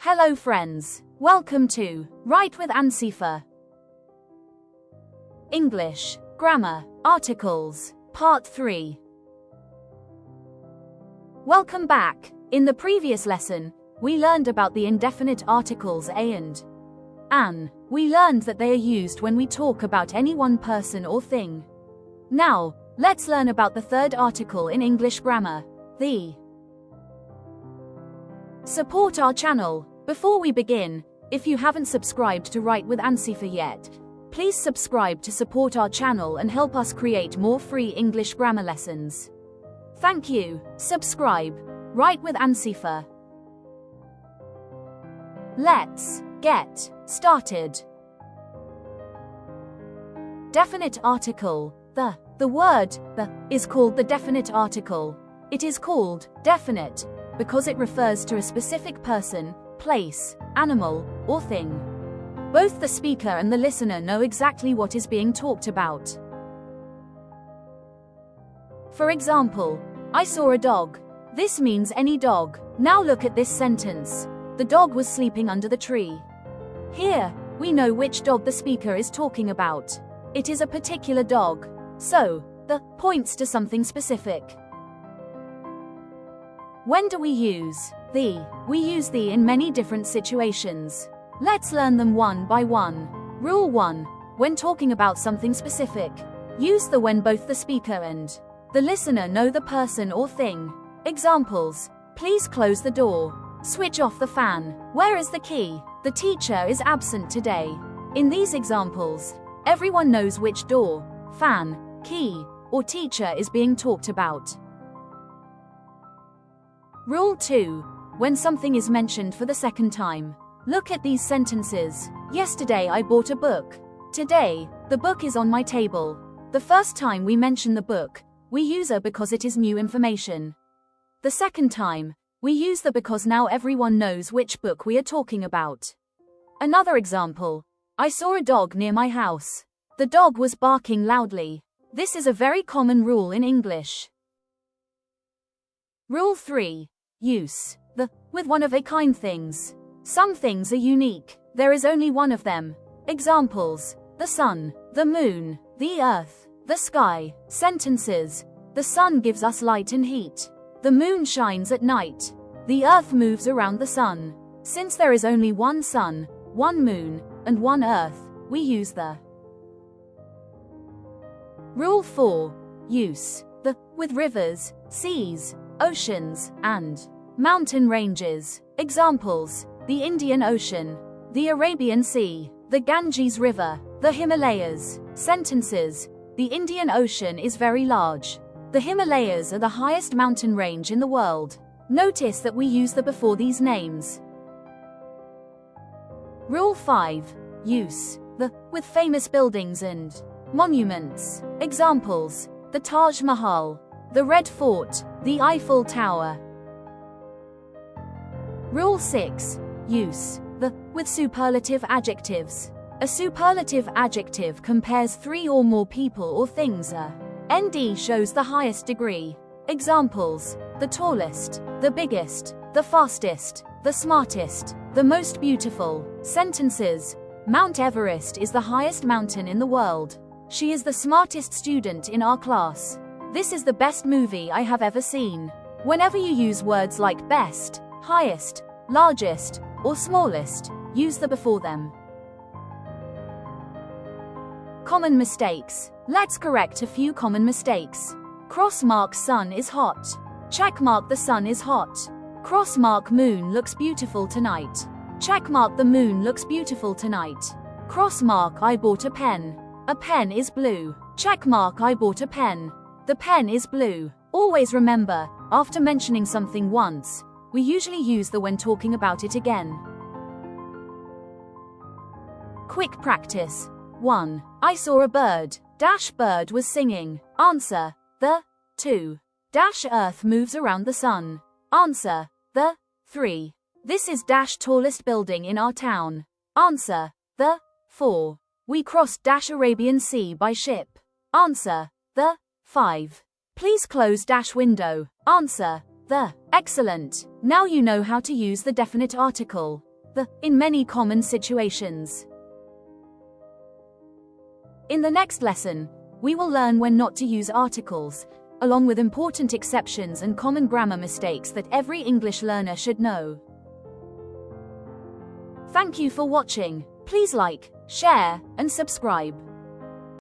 Hello friends, welcome to Write with Ansifa. English, Grammar, Articles, Part 3. Welcome back. In the previous lesson, we learned about the indefinite articles a and an. We learned that they are used when we talk about any one person or thing. Now, let's learn about the third article in English grammar, the. Support our channel. Before we begin, if you haven't subscribed to Write with Ansifa yet, please subscribe to support our channel and help us create more free English grammar lessons. Thank you. Subscribe. Write with Ansifa. Let's get started. Definite article. The word the is called the definite article. It is called definite because it refers to a specific person, place, animal, or thing. Both the speaker and the listener know exactly what is being talked about. For example, I saw a dog. This means any dog. Now look at this sentence. The dog was sleeping under the tree. Here, we know which dog the speaker is talking about. It is a particular dog. So, the points to something specific. When do we use the? We use the in many different situations. Let's learn them one by one. Rule 1. When talking about something specific, use the when both the speaker and the listener know the person or thing. Examples: please close the door. Switch off the fan. Where is the key? The teacher is absent today. In these examples, everyone knows which door, fan, key, or teacher is being talked about. Rule 2. When something is mentioned for the second time. Look at these sentences. Yesterday I bought a book. Today, the book is on my table. The first time we mention the book, we use a because it is new information. The second time, we use the because now everyone knows which book we are talking about. Another example. I saw a dog near my house. The dog was barking loudly. This is a very common rule in English. Rule 3. Use the with one-of-a-kind things. Some things are unique. There is only one of them. Examples: the sun, the moon, the earth, the sky. Sentences: the sun gives us light and heat. The moon shines at night. The earth moves around the sun. Since there is only one sun, one moon, and one earth, we use the. Rule 4. Use the with rivers, seas, oceans, and mountain ranges. Examples: the Indian Ocean, the Arabian Sea, the Ganges River, the Himalayas. Sentences: the Indian Ocean is very large. The Himalayas are the highest mountain range in the world. Notice that we use the before these names. Rule 5. Use the with famous buildings and monuments. Examples: the Taj Mahal, the Red Fort, the Eiffel Tower. Rule 6. Use the with superlative adjectives. A superlative adjective compares three or more people or things. A ND shows the highest degree. Examples: the tallest, the biggest, the fastest, the smartest, the most beautiful. Sentences: Mount Everest is the highest mountain in the world. She is the smartest student in our class. This is the best movie I have ever seen. Whenever you use words like best, highest, largest, or smallest, use the before them. Common mistakes. Let's correct a few common mistakes. Cross mark sun is hot. Check mark the sun is hot. Cross mark moon looks beautiful tonight. Check mark the moon looks beautiful tonight. Cross mark I bought a pen. A pen is blue. Check mark I bought a pen. The pen is blue. Always remember, after mentioning something once, we usually use the when talking about it again. Quick practice. 1. I saw a bird. Dash bird was singing. Answer: the. 2. Dash earth moves around the sun. Answer: the. 3. This is dash tallest building in our town. Answer: the. 4. We crossed dash Arabian Sea by ship. Answer: the. 5. Please close dash window. Answer: the. Excellent. Now you know how to use the definite article. the in many common situations. In the next lesson, we will learn when not to use articles, along with important exceptions and common grammar mistakes that every English learner should know. Thank you for watching. Please like, share, and subscribe.